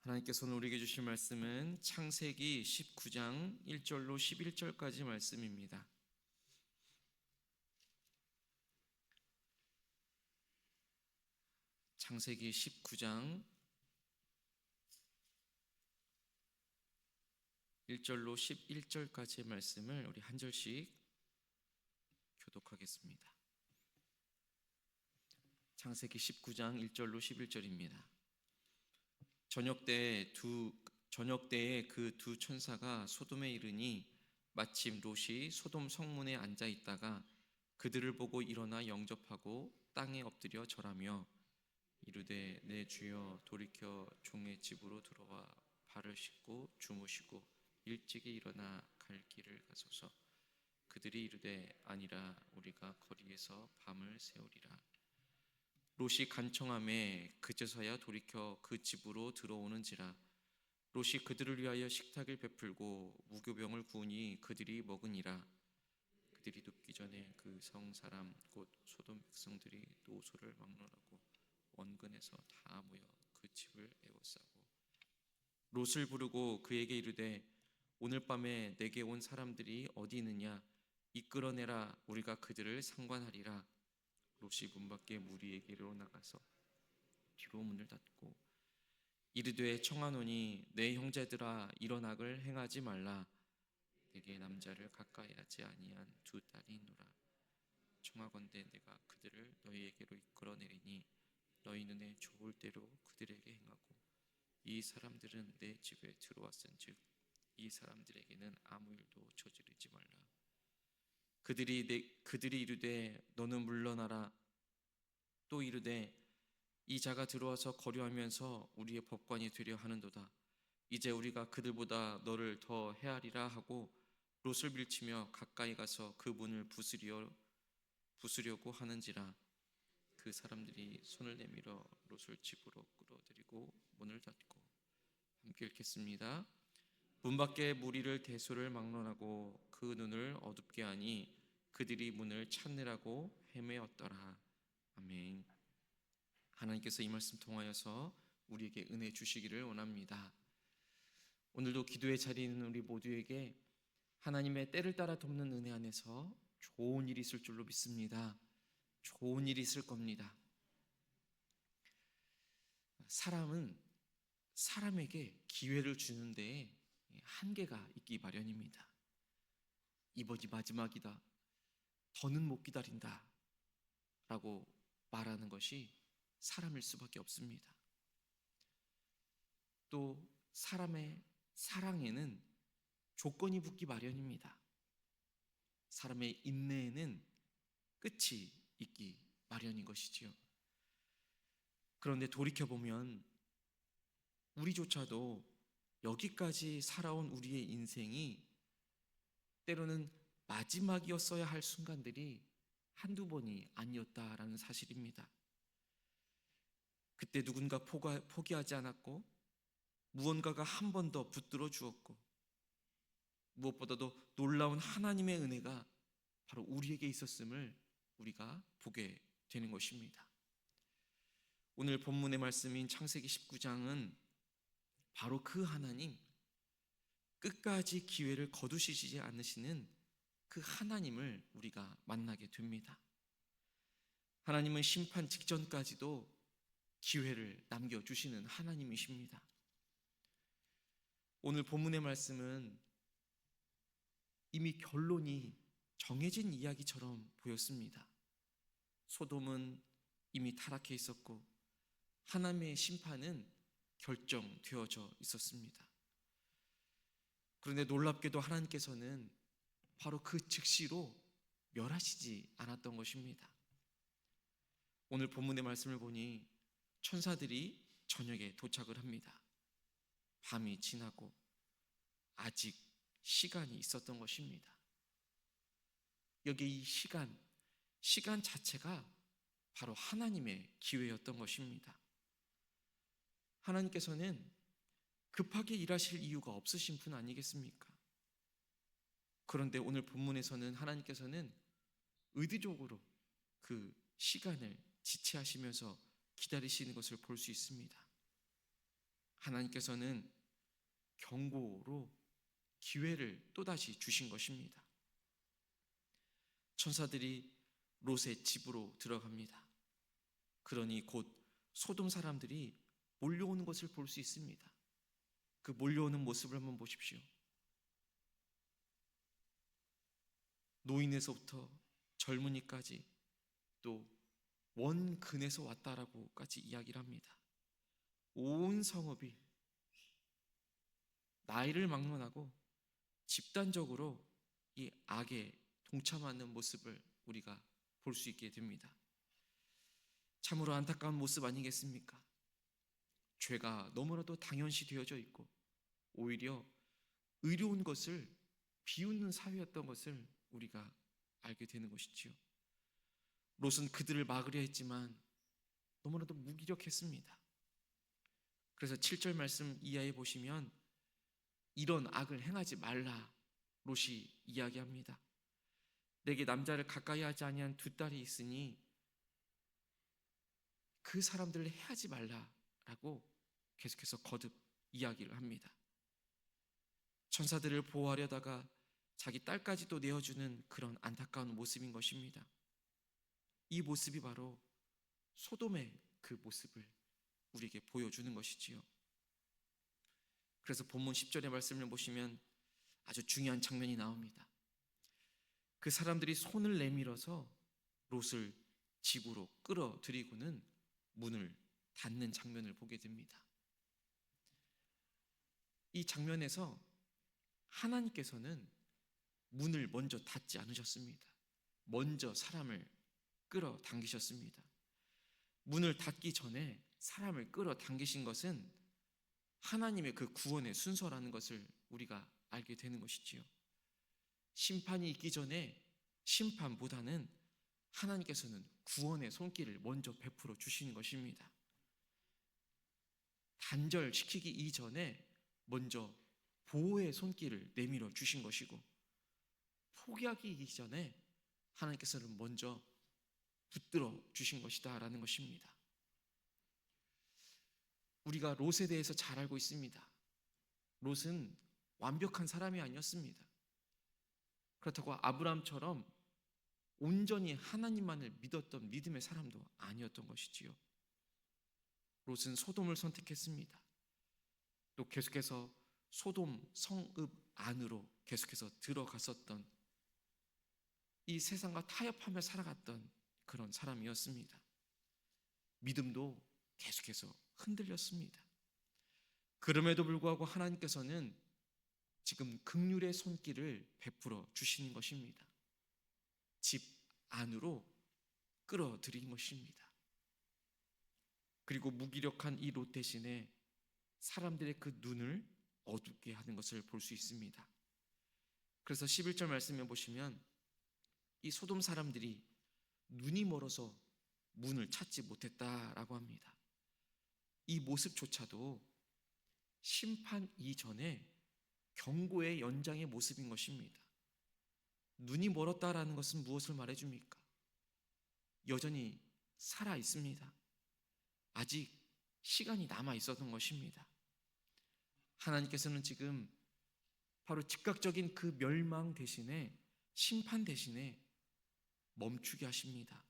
하나님께서 오늘 우리에게 주신 말씀은 창세기 19장 1절로 11절까지 말씀입니다. 창세기 19장 1절로 11절까지의 말씀을 우리 한 절씩 교독하겠습니다. 창세기 19장 1절로 11절입니다. 저녁 때에 그 두 천사가 소돔에 이르니 마침 롯이 소돔 성문에 앉아 있다가 그들을 보고 일어나 영접하고 땅에 엎드려 절하며 이르되 내 주여 돌이켜 종의 집으로 들어와 발을 씻고 주무시고 일찍이 일어나 갈 길을 가소서. 그들이 이르되 아니라 우리가 거리에서 밤을 새우리라. 롯이 간청하매 그제서야 돌이켜 그 집으로 들어오는지라. 롯이 그들을 위하여 식탁을 베풀고 무교병을 구우니 그들이 먹으니라. 그들이 눕기 전에 그 성 사람 곧 소돔 백성들이 노소를 막론하고 원근에서 다 모여 그 집을 에워싸고 롯을 부르고 그에게 이르되 오늘 밤에 내게 온 사람들이 어디 있느냐 이끌어내라. 우리가 그들을 상관하리라. 롯이 문 밖에 무리에게로 나가서 뒤로 문을 닫고 이르되 청하노니 내 형제들아 이런 악을 행하지 말라. 내게 남자를 가까이 하지 아니한 두 딸이 있노라. 청하건대 내가 그들을 너희에게로 이끌어내리니 너희 눈에 좋을 대로 그들에게 행하고 이 사람들은 내 집에 들어왔은즉 이 사람들에게는 아무 일도 저지르지 말라. 그들이 이르되 너는 물러나라. 또 이르되 이 자가 들어와서 거류하면서 우리의 법관이 되려 하는도다. 이제 우리가 그들보다 너를 더 헤아리라 하고 롯을 밀치며 가까이 가서 그 문을 부수려고 하는지라. 그 사람들이 손을 내밀어 롯을 집으로 끌어들이고 문을 닫고 함께 읽겠습니다. 문 밖에 무리를 대소를 막론하고 그 눈을 어둡게 하니 그들이 문을 찾느라고 헤매었더라. 아멘. 하나님께서 이 말씀 통하여서 우리에게 은혜 주시기를 원합니다. 오늘도 기도의 자리에 있는 우리 모두에게 하나님의 때를 따라 돕는 은혜 안에서 좋은 일이 있을 줄로 믿습니다. 좋은 일이 있을 겁니다. 사람은 사람에게 기회를 주는 데에 한계가 있기 마련입니다. 이번이 마지막이다. 더는 못 기다린다. 라고 말하는 것이 사람일 수밖에 없습니다. 또 사람의 사랑에는 조건이 붙기 마련입니다. 사람의 인내에는 끝이 있기 마련인 것이지요. 그런데 돌이켜보면 우리조차도 여기까지 살아온 우리의 인생이 때로는 마지막이었어야 할 순간들이 한두 번이 아니었다라는 사실입니다. 그때 누군가 포기하지 않았고 무언가가 한 번 더 붙들어 주었고 무엇보다도 놀라운 하나님의 은혜가 바로 우리에게 있었음을 우리가 보게 되는 것입니다. 오늘 본문의 말씀인 창세기 19장은 바로 그 하나님, 끝까지 기회를 거두시지 않으시는 그 하나님을 우리가 만나게 됩니다. 하나님은 심판 직전까지도 기회를 남겨주시는 하나님이십니다. 오늘 본문의 말씀은 이미 결론이 정해진 이야기처럼 보였습니다. 소돔은 이미 타락해 있었고 하나님의 심판은 결정되어져 있었습니다. 그런데 놀랍게도 하나님께서는 바로 그 즉시로 멸하시지 않았던 것입니다. 오늘 본문의 말씀을 보니 천사들이 저녁에 도착을 합니다. 밤이 지나고 아직 시간이 있었던 것입니다. 여기 이 시간 자체가 바로 하나님의 기회였던 것입니다. 하나님께서는 급하게 일하실 이유가 없으신 분 아니겠습니까? 그런데 오늘 본문에서는 하나님께서는 의도적으로 그 시간을 지체하시면서 기다리시는 것을 볼 수 있습니다. 하나님께서는 경고로 기회를 또다시 주신 것입니다. 천사들이 롯의 집으로 들어갑니다. 그러니 곧 소돔 사람들이 몰려오는 것을 볼 수 있습니다. 그 몰려오는 모습을 한번 보십시오. 노인에서부터 젊은이까지 또 원근에서 왔다라고까지 이야기를 합니다. 온 성읍이 나이를 막론하고 집단적으로 이 악에 동참하는 모습을 우리가 볼 수 있게 됩니다. 참으로 안타까운 모습 아니겠습니까? 죄가 너무나도 당연시 되어져 있고 오히려 의로운 것을 비웃는 사회였던 것을 우리가 알게 되는 것이지요. 롯은 그들을 막으려 했지만 너무나도 무기력했습니다. 그래서 7절 말씀 이하에 보시면 이런 악을 행하지 말라 롯이 이야기합니다. 내게 남자를 가까이 하지 아니한 두 딸이 있으니 그 사람들을 해하지 말라라고 계속해서 거듭 이야기를 합니다. 천사들을 보호하려다가 자기 딸까지도 내어주는 그런 안타까운 모습인 것입니다. 이 모습이 바로 소돔의 그 모습을 우리에게 보여주는 것이지요. 그래서 본문 10절의 말씀을 보시면 아주 중요한 장면이 나옵니다. 그 사람들이 손을 내밀어서 롯을 집으로 끌어들이고는 문을 닫는 장면을 보게 됩니다. 이 장면에서 하나님께서는 문을 먼저 닫지 않으셨습니다. 먼저 사람을 끌어당기셨습니다. 문을 닫기 전에 사람을 끌어당기신 것은 하나님의 그 구원의 순서라는 것을 우리가 알게 되는 것이지요. 심판이 있기 전에 심판보다는 하나님께서는 구원의 손길을 먼저 베풀어 주시는 것입니다. 단절시키기 이전에 먼저 보호의 손길을 내밀어 주신 것이고, 포기하기 이전에 하나님께서는 먼저 붙들어 주신 것이다 라는 것입니다. 우리가 롯에 대해서 잘 알고 있습니다. 롯은 완벽한 사람이 아니었습니다. 그렇다고 아브라함처럼 온전히 하나님만을 믿었던 믿음의 사람도 아니었던 것이지요. 롯은 소돔을 선택했습니다. 또 계속해서 소돔 성읍 안으로 계속해서 들어갔었던, 이 세상과 타협하며 살아갔던 그런 사람이었습니다. 믿음도 계속해서 흔들렸습니다. 그럼에도 불구하고 하나님께서는 지금 긍휼의 손길을 베풀어 주시는 것입니다. 집 안으로 끌어들인 것입니다. 그리고 무기력한 이 롯 대신에 사람들의 그 눈을 어둡게 하는 것을 볼 수 있습니다. 그래서 11절 말씀에 보시면 이 소돔 사람들이 눈이 멀어서 문을 찾지 못했다라고 합니다. 이 모습조차도 심판 이전에 경고의 연장의 모습인 것입니다. 눈이 멀었다라는 것은 무엇을 말해줍니까? 여전히 살아 있습니다. 아직 시간이 남아 있었던 것입니다. 하나님께서는 지금 바로 즉각적인 그 멸망 대신에, 심판 대신에 멈추게 하십니다.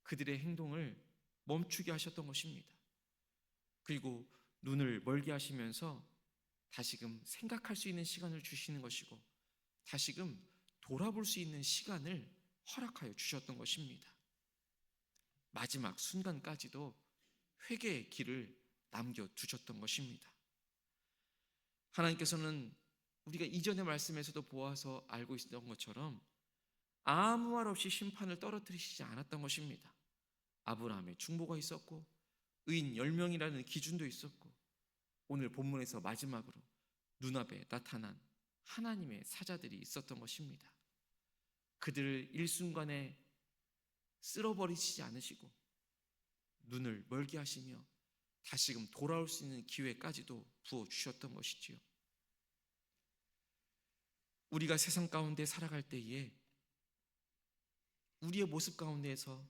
그들의 행동을 멈추게 하셨던 것입니다. 그리고 눈을 멀게 하시면서 다시금 생각할 수 있는 시간을 주시는 것이고, 다시금 돌아볼 수 있는 시간을 허락하여 주셨던 것입니다. 마지막 순간까지도 회개의 길을 남겨두셨던 것입니다. 하나님께서는 우리가 이전의 말씀에서도 보아서 알고 있었던 것처럼 아무 말 없이 심판을 떨어뜨리시지 않았던 것입니다. 아브라함의 중보가 있었고, 의인 10명이라는 기준도 있었고, 오늘 본문에서 마지막으로 눈앞에 나타난 하나님의 사자들이 있었던 것입니다. 그들을 일순간에 쓸어버리시지 않으시고 눈을 멀게 하시며 다시금 돌아올 수 있는 기회까지도 부어주셨던 것이지요. 우리가 세상 가운데 살아갈 때에 우리의 모습 가운데에서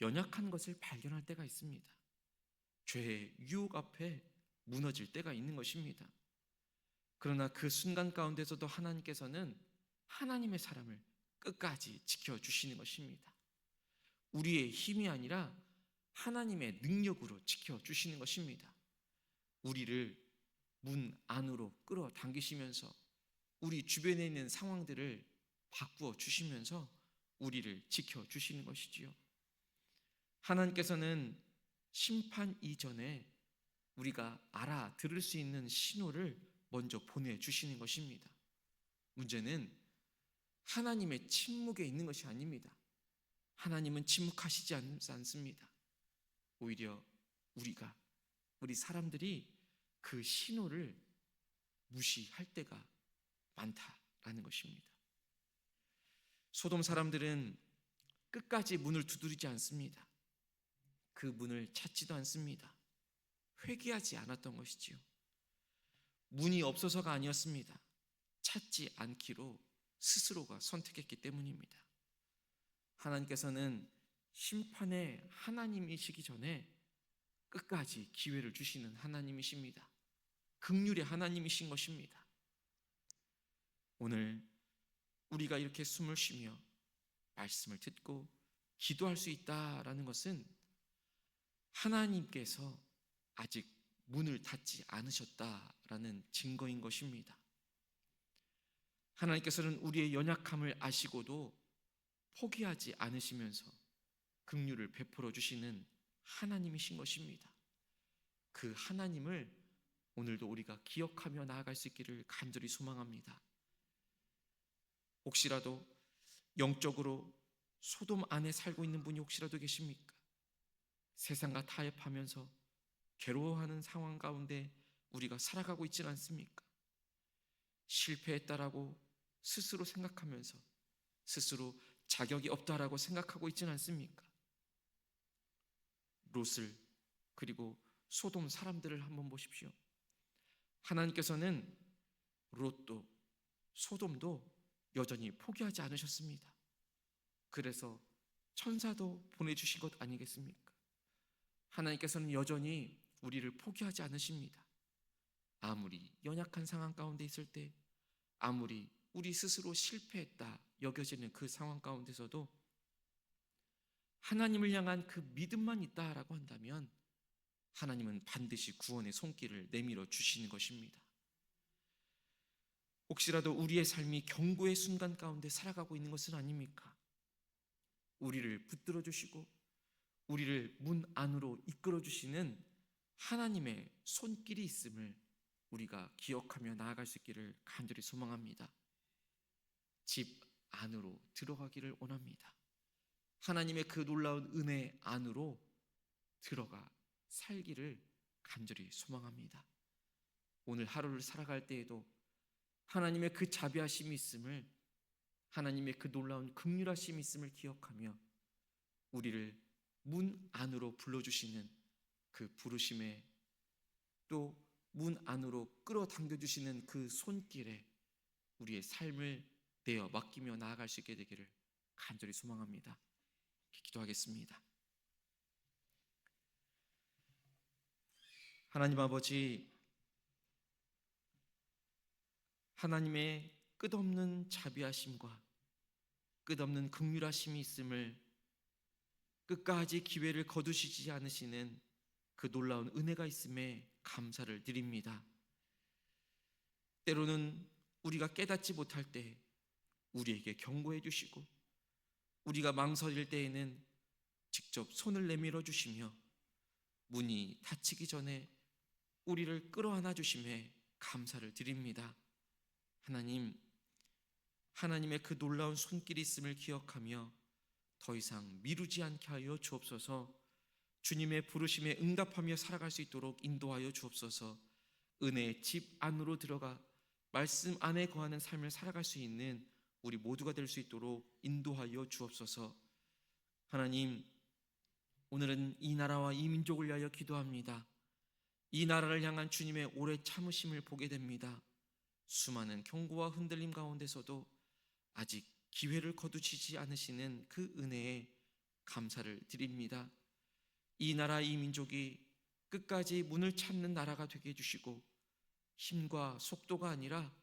연약한 것을 발견할 때가 있습니다. 죄의 유혹 앞에 무너질 때가 있는 것입니다. 그러나 그 순간 가운데서도 하나님께서는 하나님의 사람을 끝까지 지켜주시는 것입니다. 우리의 힘이 아니라 하나님의 능력으로 지켜주시는 것입니다. 우리를 문 안으로 끌어당기시면서 우리 주변에 있는 상황들을 바꾸어 주시면서 우리를 지켜주시는 것이지요. 하나님께서는 심판 이전에 우리가 알아들을 수 있는 신호를 먼저 보내주시는 것입니다. 문제는 하나님의 침묵에 있는 것이 아닙니다. 하나님은 침묵하시지 않습니다. 오히려 우리 사람들이 그 신호를 무시할 때가 많다라는 것입니다. 소돔 사람들은 끝까지 문을 두드리지 않습니다. 그 문을 찾지도 않습니다. 회개하지 않았던 것이지요. 문이 없어서가 아니었습니다. 찾지 않기로 스스로가 선택했기 때문입니다. 하나님께서는 심판의 하나님이시기 전에 끝까지 기회를 주시는 하나님이십니다. 긍휼의 하나님이신 것입니다. 오늘 우리가 이렇게 숨을 쉬며 말씀을 듣고 기도할 수 있다라는 것은 하나님께서 아직 문을 닫지 않으셨다라는 증거인 것입니다. 하나님께서는 우리의 연약함을 아시고도 포기하지 않으시면서 긍휼을 베풀어 주시는 하나님이신 것입니다. 그 하나님을 오늘도 우리가 기억하며 나아갈 수 있기를 간절히 소망합니다. 혹시라도 영적으로 소돔 안에 살고 있는 분이 혹시라도 계십니까? 세상과 타협하면서 괴로워하는 상황 가운데 우리가 살아가고 있지는 않습니까? 실패했다라고 스스로 생각하면서 스스로 자격이 없다라고 생각하고 있지는 않습니까? 롯을 그리고 소돔 사람들을 한번 보십시오. 하나님께서는 롯도 소돔도 여전히 포기하지 않으셨습니다. 그래서 천사도 보내주신 것 아니겠습니까? 하나님께서는 여전히 우리를 포기하지 않으십니다. 아무리 연약한 상황 가운데 있을 때, 아무리 우리 스스로 실패했다 여겨지는 그 상황 가운데서도 하나님을 향한 그 믿음만 있다라고 한다면 하나님은 반드시 구원의 손길을 내밀어 주시는 것입니다. 혹시라도 우리의 삶이 경고의 순간 가운데 살아가고 있는 것은 아닙니까? 우리를 붙들어 주시고 우리를 문 안으로 이끌어 주시는 하나님의 손길이 있음을 우리가 기억하며 나아갈 수 있기를 간절히 소망합니다. 집 안으로 들어가기를 원합니다. 하나님의 그 놀라운 은혜 안으로 들어가 살기를 간절히 소망합니다. 오늘 하루를 살아갈 때에도 하나님의 그 자비하심이 있음을, 하나님의 그 놀라운 긍휼하심이 있음을 기억하며 우리를 문 안으로 불러주시는 그 부르심에 또 문 안으로 끌어당겨주시는 그 손길에 우리의 삶을 내어 맡기며 나아갈 수 있게 되기를 간절히 소망합니다. 기도하겠습니다. 하나님 아버지, 하나님의 끝없는 자비하심과 끝없는 긍휼하심이 있음을, 끝까지 기회를 거두시지 않으시는 그 놀라운 은혜가 있음에 감사를 드립니다. 때로는 우리가 깨닫지 못할 때 우리에게 경고해 주시고, 우리가 망설일 때에는 직접 손을 내밀어 주시며 문이 닫히기 전에 우리를 끌어안아 주심에 감사를 드립니다. 하나님, 하나님의 그 놀라운 손길이 있음을 기억하며 더 이상 미루지 않게 하여 주옵소서. 주님의 부르심에 응답하며 살아갈 수 있도록 인도하여 주옵소서. 은혜의 집 안으로 들어가 말씀 안에 거하는 삶을 살아갈 수 있는 우리 모두가 될 수 있도록 인도하여 주옵소서. 하나님, 오늘은 이 나라와 이 민족을 위하여 기도합니다. 이 나라를 향한 주님의 오래 참으심을 보게 됩니다. 수많은 경고와 흔들림 가운데서도 아직 기회를 거두시지 않으시는 그 은혜에 감사를 드립니다. 이 나라 이 민족이 끝까지 문을 찾는 나라가 되게 해주시고 힘과 속도가 아니라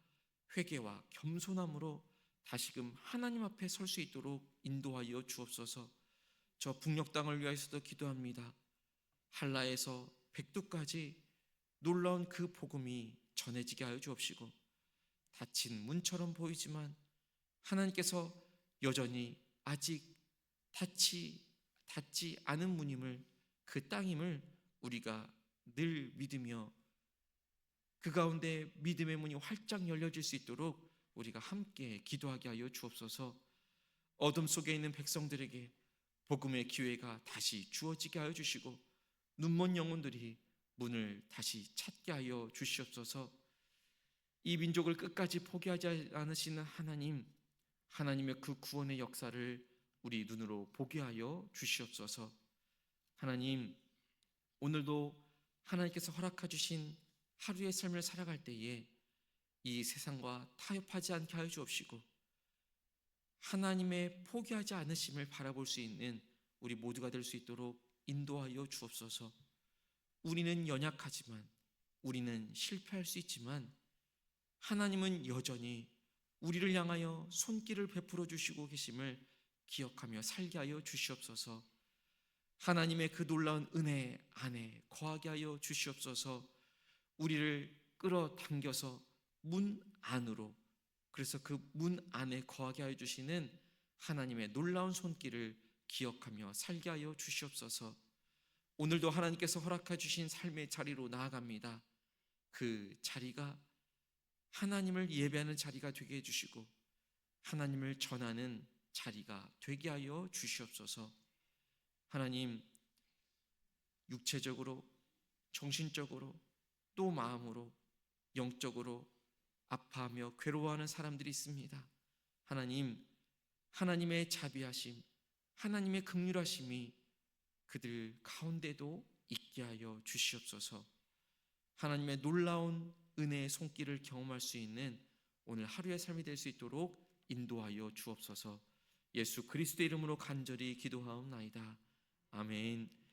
회개와 겸손함으로 다시금 하나님 앞에 설 수 있도록 인도하여 주옵소서. 저 북녘 땅을 위하여서도 기도합니다. 한라에서 백두까지 놀라운 그 복음이 전해지게 하여 주옵시고 닫힌 문처럼 보이지만 하나님께서 여전히 아직 닫지 않은 문임을, 그 땅임을 우리가 늘 믿으며 그 가운데 믿음의 문이 활짝 열려질 수 있도록 우리가 함께 기도하게 하여 주옵소서. 어둠 속에 있는 백성들에게 복음의 기회가 다시 주어지게 하여 주시고 눈먼 영혼들이 문을 다시 찾게 하여 주시옵소서. 이 민족을 끝까지 포기하지 않으시는 하나님, 하나님의 그 구원의 역사를 우리 눈으로 보게 하여 주시옵소서. 하나님, 오늘도 하나님께서 허락해 주신 하루의 삶을 살아갈 때에 이 세상과 타협하지 않게 하여 주옵시고 하나님의 포기하지 않으심을 바라볼 수 있는 우리 모두가 될 수 있도록 인도하여 주옵소서. 우리는 연약하지만, 우리는 실패할 수 있지만 하나님은 여전히 우리를 향하여 손길을 베풀어 주시고 계심을 기억하며 살게 하여 주시옵소서. 하나님의 그 놀라운 은혜 안에 거하게 하여 주시옵소서. 우리를 끌어당겨서 문 안으로, 그래서 그 문 안에 거하게 하여 주시는 하나님의 놀라운 손길을 기억하며 살게 하여 주시옵소서. 오늘도 하나님께서 허락해 주신 삶의 자리로 나아갑니다. 그 자리가 하나님을 예배하는 자리가 되게 해주시고 하나님을 전하는 자리가 되게 하여 주시옵소서. 하나님, 육체적으로, 정신적으로, 또 마음으로, 영적으로 아파하며 괴로워하는 사람들이 있습니다. 하나님, 하나님의 자비하심, 하나님의 긍휼하심이 그들 가운데도 있게 하여 주시옵소서. 하나님의 놀라운 은혜의 손길을 경험할 수 있는 오늘 하루의 삶이 될 수 있도록 인도하여 주옵소서. 예수 그리스도의 이름으로 간절히 기도하옵나이다. 아멘.